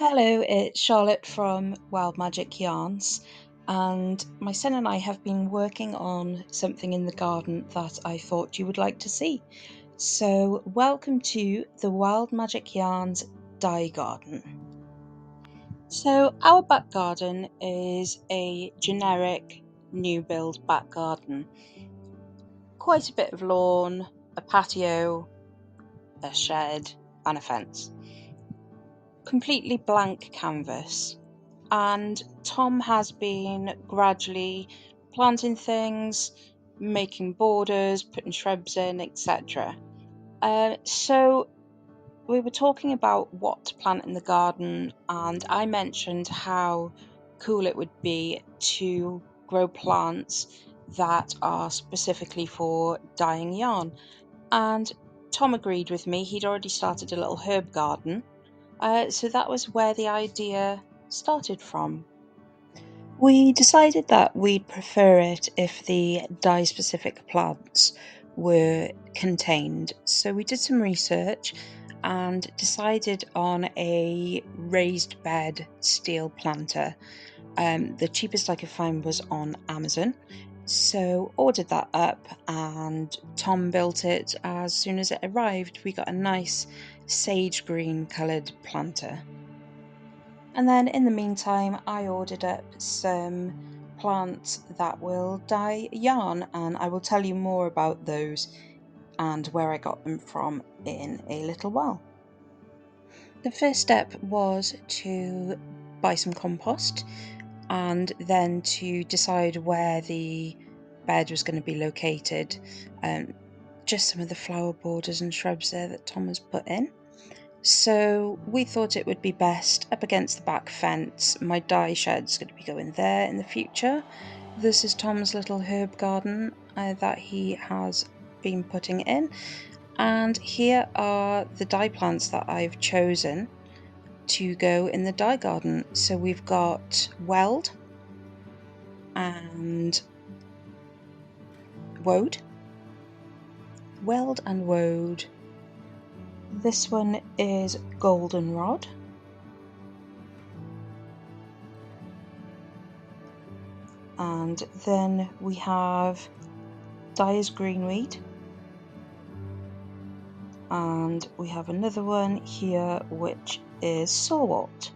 Hello, it's Charlotte from Wild Magic Yarns, and my son and I have been working on something in the garden that I thought you would like to see. So, welcome to the Wild Magic Yarns Dye Garden. So, our back garden is a generic new build back garden. Quite a bit of lawn, a patio, a shed, and a fence. Completely blank canvas. And Tom has been gradually planting things, making borders, putting shrubs in, etc. So we were talking about what to plant in the garden, and I mentioned how cool it would be to grow plants that are specifically for dyeing yarn. And Tom agreed with me. He'd already started a little herb garden. So that was where the idea started from. We decided that we'd prefer it if the dye-specific plants were contained. So we did some research and decided on a raised bed steel planter. The cheapest I could find was on Amazon. So ordered that up and Tom built it. As soon as it arrived, we got a nice sage green coloured planter. And then in the meantime, I ordered up some plants that will dye yarn, and I will tell you more about those and where I got them from in a little while. The first step was to buy some compost and then to decide where the bed was going to be located. Just some of the flower borders and shrubs there that Tom has put in. So we thought it would be best up against the back fence. My dye shed's going to be going there in the future. This is Tom's little herb garden that he has been putting in. And here are the dye plants that I've chosen to go in the dye garden. So we've got Weld and Woad. Weld and Woad. This one is Goldenrod. And then we have Dyer's Greenweed. And we have another one here which is Sawwort.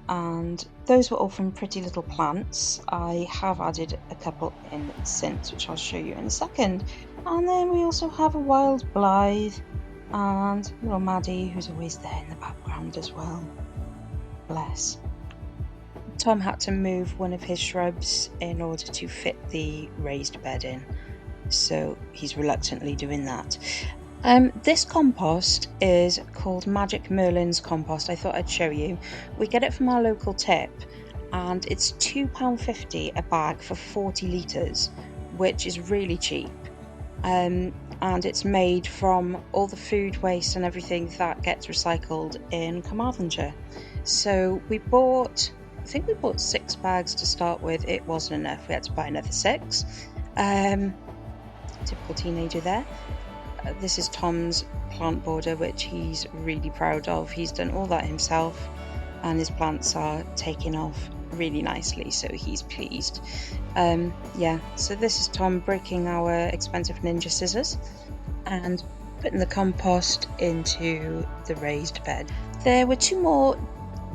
And those were all from Pretty Little Plants. I have added a couple in since, which I'll show you in a second. And then we also have a Wild Blythe and little Maddie, who's always there in the background as well. Bless. Tom had to move one of his shrubs in order to fit the raised bed in, so he's reluctantly doing that. This compost is called Magic Merlin's compost. I thought I'd show you. We get it from our local tip, and it's £2.50 a bag for 40 litres, which is really cheap. And it's made from all the food waste and everything that gets recycled in Carmarthenshire. So we bought, I think we bought 6 bags to start with. It wasn't enough, we had to buy another 6. Typical teenager there. This is Tom's plant border, which he's really proud of. He's done all that himself, and his plants are taking off really nicely, so he's pleased. Yeah, so this is Tom breaking our expensive ninja scissors and putting the compost into the raised bed. There were 2 more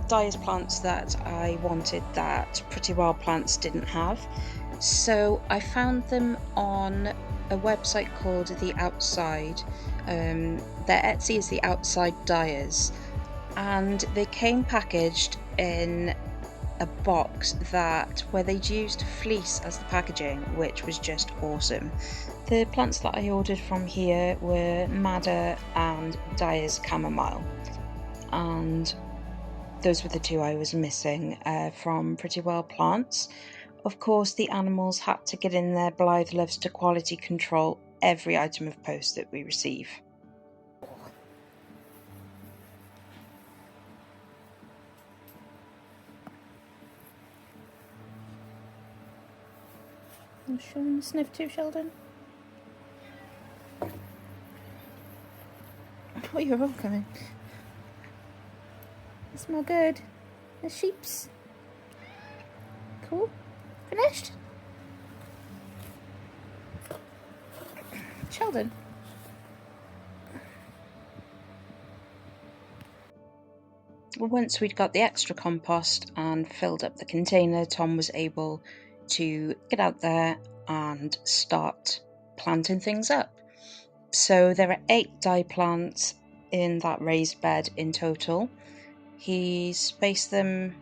Dyer's plants that I wanted that Pretty Wild Plants didn't have, so I found them on a website called The Outside. Their Etsy is The Outside Dyers, and they came packaged in a box where they'd used fleece as the packaging, which was just awesome. The plants that I ordered from here were Madder and Dyer's Chamomile, and those were the 2 I was missing from Pretty Wild Plants. Of course, the animals had to get in there. Blythe loves to quality control every item of post that we receive. You showing the sniff too, Sheldon? Oh, you're all coming. They smell good. The sheeps. Cool. Finished? Sheldon. Once we'd got the extra compost and filled up the container, Tom was able to get out there and start planting things up. So there are 8 dye plants in that raised bed in total. He spaced them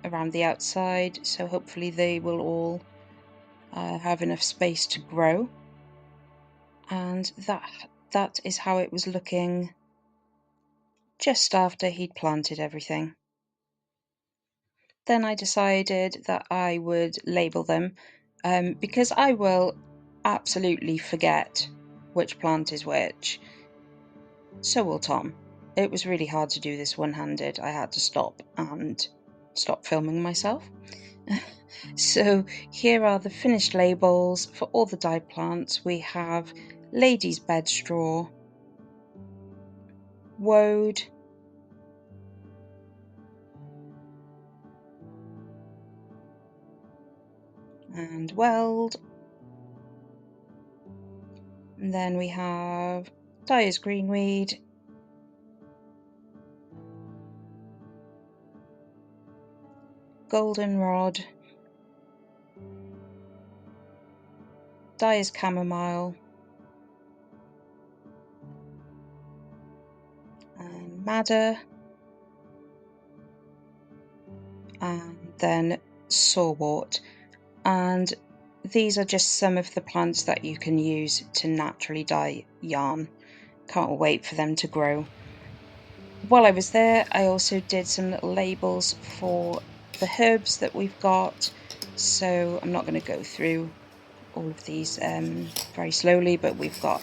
around the outside, so hopefully they will all have enough space to grow. And that is how it was looking just after he'd planted everything. Then I decided that I would label them because I will absolutely forget which plant is which. So will Tom. It was really hard to do this one-handed. I had to stop filming myself. So here are the finished labels for all the dye plants. We have Lady's Bed Straw, Woad, and Weld. And then we have Dyer's Greenweed, Goldenrod, Dyer's Chamomile, and Madder, and then Sawwort. And these are just some of the plants that you can use to naturally dye yarn. Can't wait for them to grow. While I was there, I also did some little labels for the herbs that we've got, so I'm not going to go through all of these very slowly, but we've got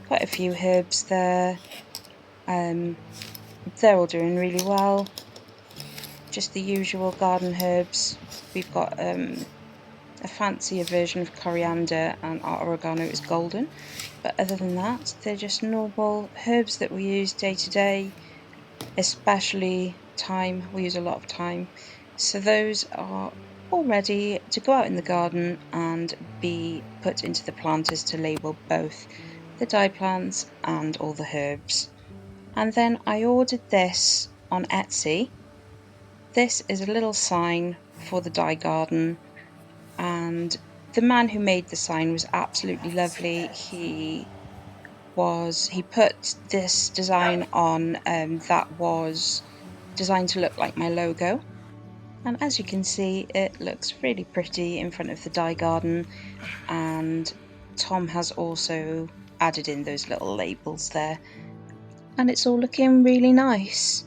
quite a few herbs there. They're all doing really well. Just the usual garden herbs. We've got a fancier version of coriander, and our oregano is golden, but other than that they're just normal herbs that we use day to day, especially thyme. We use a lot of thyme, so those are all ready to go out in the garden and be put into the planters to label both the dye plants and all the herbs. And then I ordered this on Etsy. This is a little sign for the dye garden, and the man who made the sign was absolutely lovely. He put this design on that was designed to look like my logo, and as you can see, it looks really pretty in front of the dye garden. And Tom has also added in those little labels there, and it's all looking really nice.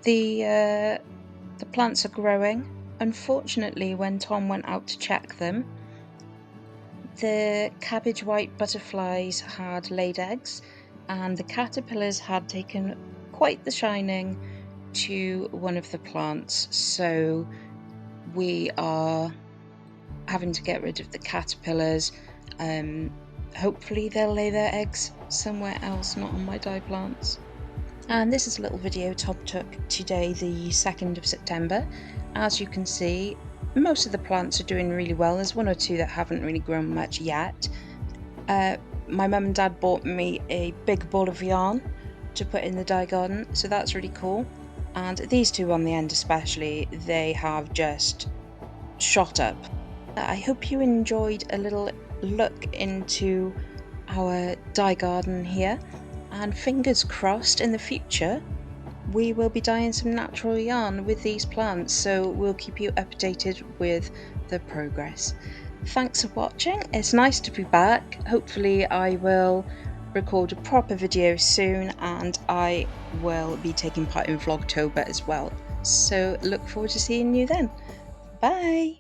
The plants are growing. Unfortunately, when Tom went out to check them, the cabbage white butterflies had laid eggs, and the caterpillars had taken quite the shining to one of the plants, so we are having to get rid of the caterpillars. Hopefully they'll lay their eggs somewhere else, not on my dye plants. And this is a little video Tom took today, the 2nd of September. As you can see, most of the plants are doing really well. There's 1 or 2 that haven't really grown much yet. My mum and dad bought me a big ball of yarn to put in the dye garden, so that's really cool. And these 2 on the end especially, they have just shot up. I hope you enjoyed a little look into our dye garden here, and fingers crossed in the future we will be dyeing some natural yarn with these plants, so we'll keep you updated with the progress. Thanks for watching. It's nice to be back. Hopefully I will record a proper video soon, and I will be taking part in Vlogtober as well, so look forward to seeing you then. Bye!